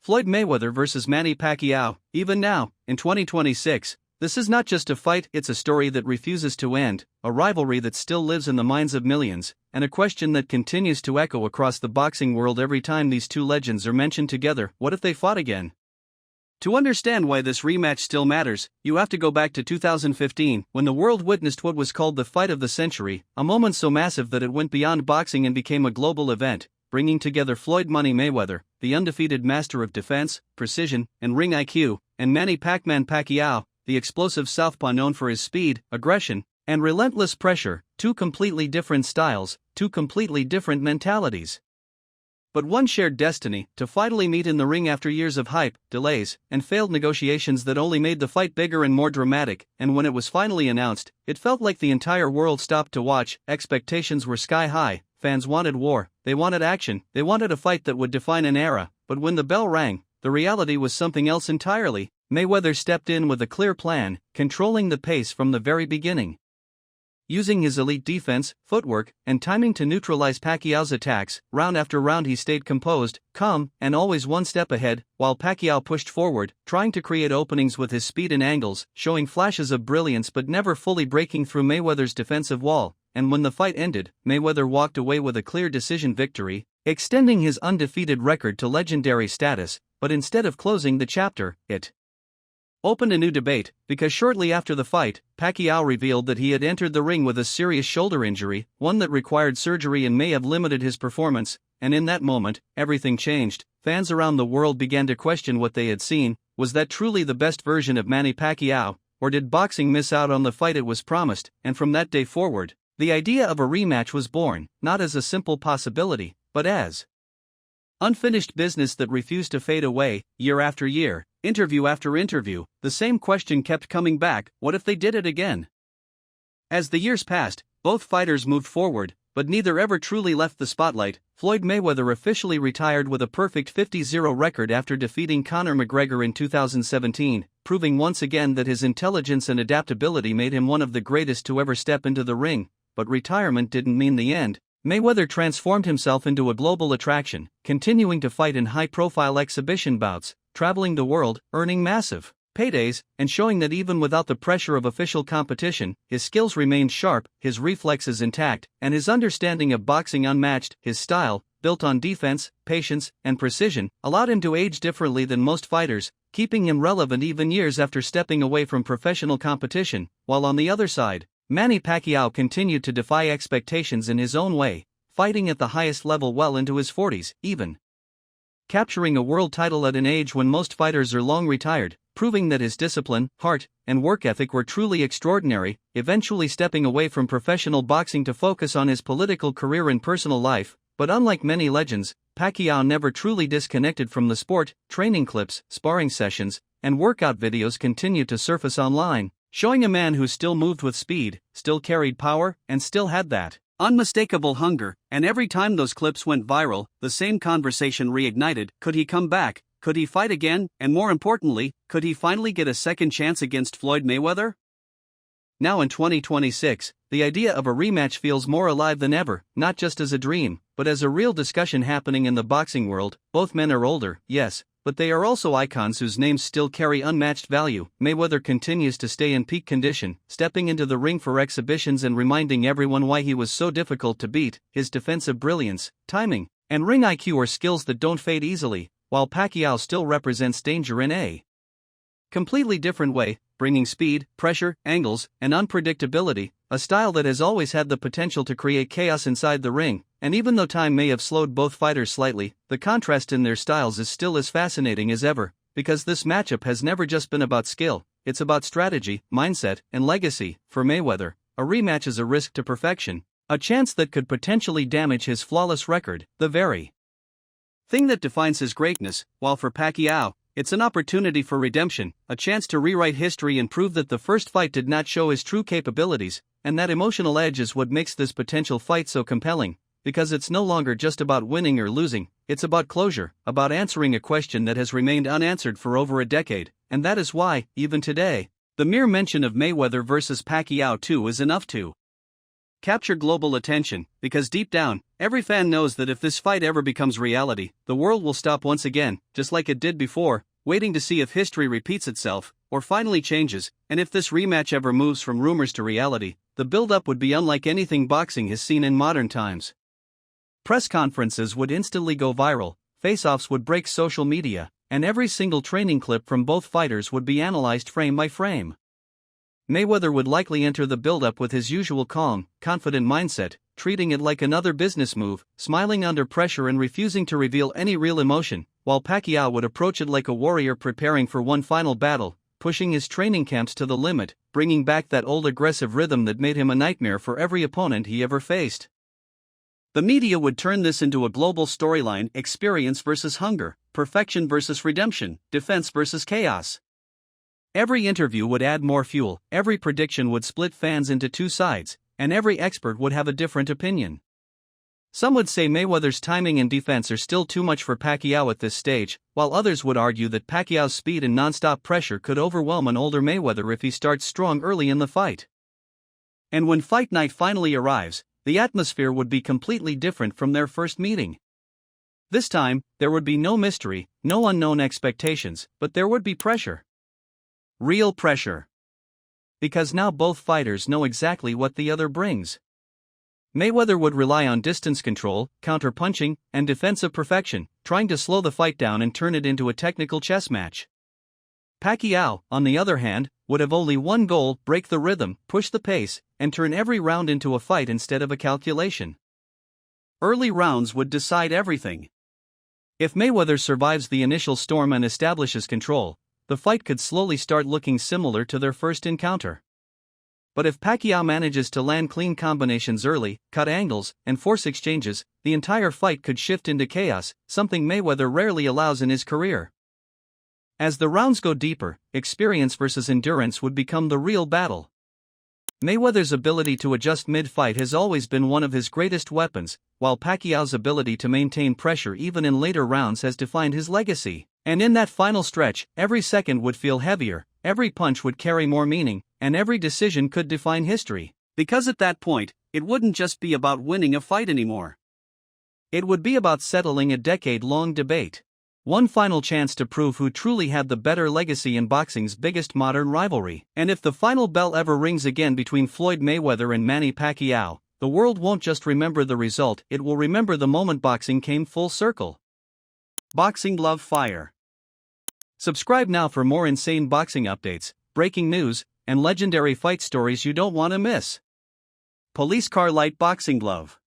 Floyd Mayweather vs. Manny Pacquiao. Even now, in 2026, this is not just a fight, it's a story that refuses to end, a rivalry that still lives in the minds of millions, and a question that continues to echo across the boxing world every time these two legends are mentioned together: what if they fought again? To understand why this rematch still matters, you have to go back to 2015, when the world witnessed what was called the fight of the century, a moment so massive that it went beyond boxing and became a global event, bringing together Floyd "Money" Mayweather, the undefeated master of defense, precision, and ring IQ, and Manny "Pac-Man" Pacquiao, the explosive southpaw known for his speed, aggression, and relentless pressure. Two completely different styles, two completely different mentalities, but one shared destiny: to finally meet in the ring after years of hype, delays, and failed negotiations that only made the fight bigger and more dramatic. And when it was finally announced, it felt like the entire world stopped to watch. Expectations were sky high, fans wanted war, they wanted action, they wanted a fight that would define an era. But when the bell rang, the reality was something else entirely. Mayweather stepped in with a clear plan, controlling the pace from the very beginning. Using his elite defense, footwork, and timing to neutralize Pacquiao's attacks, round after round he stayed composed, calm, and always one step ahead, while Pacquiao pushed forward, trying to create openings with his speed and angles, showing flashes of brilliance but never fully breaking through Mayweather's defensive wall. And when the fight ended, Mayweather walked away with a clear decision victory, extending his undefeated record to legendary status. But instead of closing the chapter, it opened a new debate, because shortly after the fight, Pacquiao revealed that he had entered the ring with a serious shoulder injury, one that required surgery and may have limited his performance. And in that moment, everything changed. Fans around the world began to question what they had seen. Was that truly the best version of Manny Pacquiao, or did boxing miss out on the fight it was promised? And from that day forward, the idea of a rematch was born, not as a simple possibility, but as unfinished business that refused to fade away. Year after year, interview after interview, the same question kept coming back: what if they did it again? As the years passed, both fighters moved forward, but neither ever truly left the spotlight. Floyd Mayweather officially retired with a perfect 50-0 record after defeating Conor McGregor in 2017, proving once again that his intelligence and adaptability made him one of the greatest to ever step into the ring. But retirement didn't mean the end. Mayweather transformed himself into a global attraction, continuing to fight in high-profile exhibition bouts, traveling the world, earning massive paydays, and showing that even without the pressure of official competition, his skills remained sharp, his reflexes intact, and his understanding of boxing unmatched. His style, built on defense, patience, and precision, allowed him to age differently than most fighters, keeping him relevant even years after stepping away from professional competition. While on the other side, Manny Pacquiao continued to defy expectations in his own way, fighting at the highest level well into his 40s, even capturing a world title at an age when most fighters are long retired, proving that his discipline, heart, and work ethic were truly extraordinary, eventually stepping away from professional boxing to focus on his political career and personal life. But unlike many legends, Pacquiao never truly disconnected from the sport. Training clips, sparring sessions, and workout videos continued to surface online, showing a man who still moved with speed, still carried power, and still had that unmistakable hunger. And every time those clips went viral, the same conversation reignited: could he come back? Could he fight again? And more importantly, could he finally get a second chance against Floyd Mayweather? Now in 2026, the idea of a rematch feels more alive than ever, not just as a dream, but as a real discussion happening in the boxing world. Both men are older, yes, but they are also icons whose names still carry unmatched value. Mayweather continues to stay in peak condition, stepping into the ring for exhibitions and reminding everyone why he was so difficult to beat. His defensive brilliance, timing, and ring IQ are skills that don't fade easily, while Pacquiao still represents danger in a completely different way, bringing speed, pressure, angles, and unpredictability, a style that has always had the potential to create chaos inside the ring. And even though time may have slowed both fighters slightly, the contrast in their styles is still as fascinating as ever, because this matchup has never just been about skill, it's about strategy, mindset, and legacy. For Mayweather, a rematch is a risk to perfection, a chance that could potentially damage his flawless record, the very thing that defines his greatness, while for Pacquiao, it's an opportunity for redemption, a chance to rewrite history and prove that the first fight did not show his true capabilities. And that emotional edge is what makes this potential fight so compelling, because it's no longer just about winning or losing, it's about closure, about answering a question that has remained unanswered for over a decade. And that is why, even today, the mere mention of Mayweather versus Pacquiao 2 is enough to capture global attention, because deep down, every fan knows that if this fight ever becomes reality, the world will stop once again, just like it did before, waiting to see if history repeats itself, or finally changes, and if this rematch ever moves from rumors to reality, the build-up would be unlike anything boxing has seen in modern times. Press conferences would instantly go viral, face-offs would break social media, and every single training clip from both fighters would be analyzed frame by frame. Mayweather would likely enter the build-up with his usual calm, confident mindset, treating it like another business move, smiling under pressure and refusing to reveal any real emotion, while Pacquiao would approach it like a warrior preparing for one final battle, pushing his training camps to the limit, bringing back that old aggressive rhythm that made him a nightmare for every opponent he ever faced. The media would turn this into a global storyline: experience versus hunger, perfection versus redemption, defense versus chaos. Every interview would add more fuel, every prediction would split fans into two sides, and every expert would have a different opinion. Some would say Mayweather's timing and defense are still too much for Pacquiao at this stage, while others would argue that Pacquiao's speed and non-stop pressure could overwhelm an older Mayweather if he starts strong early in the fight. And when fight night finally arrives, the atmosphere would be completely different from their first meeting. This time, there would be no mystery, no unknown expectations, but there would be pressure. Real pressure. Because now both fighters know exactly what the other brings. Mayweather would rely on distance control, counter-punching, and defensive perfection, trying to slow the fight down and turn it into a technical chess match. Pacquiao, on the other hand, would have only one goal: break the rhythm, push the pace, and turn every round into a fight instead of a calculation. Early rounds would decide everything. If Mayweather survives the initial storm and establishes control, the fight could slowly start looking similar to their first encounter. But if Pacquiao manages to land clean combinations early, cut angles, and force exchanges, the entire fight could shift into chaos, something Mayweather rarely allows in his career. As the rounds go deeper, experience versus endurance would become the real battle. Mayweather's ability to adjust mid-fight has always been one of his greatest weapons, while Pacquiao's ability to maintain pressure even in later rounds has defined his legacy. And in that final stretch, every second would feel heavier, every punch would carry more meaning, and every decision could define history. Because at that point, it wouldn't just be about winning a fight anymore. It would be about settling a decade-long debate. One final chance to prove who truly had the better legacy in boxing's biggest modern rivalry. And if the final bell ever rings again between Floyd Mayweather and Manny Pacquiao, the world won't just remember the result, it will remember the moment boxing came full circle. Boxing Love Fire. Subscribe now for more insane boxing updates, breaking news, and legendary fight stories you don't want to miss. Police car light boxing glove.